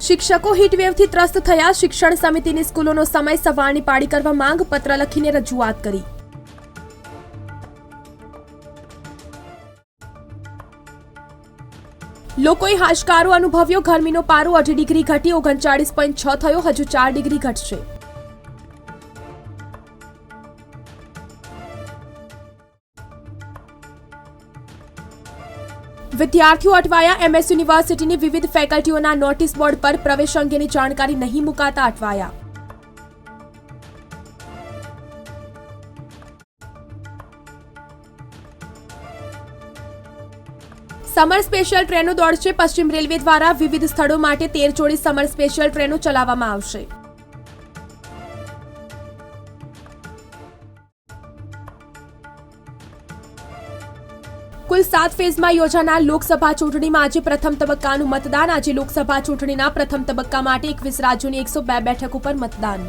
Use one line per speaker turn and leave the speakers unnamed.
શિક્ષકો હીટવેવથી ત્રસ્ત થયા. શિક્ષણ સમિતિની સ્કૂલોનો સમય સવારની પાળી કરવા માંગ પત્ર લખીને રજૂઆત કરી. લોકોએ હાશકારો અનુભવ્યો. ગરમીનો પારો 2.5 ડિગ્રી ઘટી 39.6 થયો. હજુ 4 ડિગ્રી ઘટશે. વિદ્યાર્થીઓ અટવાયા. MS યુનિવર્સિટીની વિવિધ ફેકલ્ટીઓના નોટિસ બોર્ડ પર પ્રવેશ અંગેની જાણકારી નહીં મુકાતા અટવાયા. સમર સ્પેશિયલ ટ્રેનો દોડશે. પશ્ચિમ રેલવે દ્વારા વિવિધ સ્થળો માટે 13 જોડી સમર સ્પેશિયલ ટ્રેનો ચલાવવામાં આવશે. કુલ 7 ફેઝમાં યોજાનાર લોકસભા ચૂંટણીમાં આજે પ્રથમ તબક્કાનું મતદાન. આજે લોકસભા ચૂંટણીના પ્રથમ તબક્કા માટે 21 રાજ્યોની 102 બેઠકો પર મતદાન.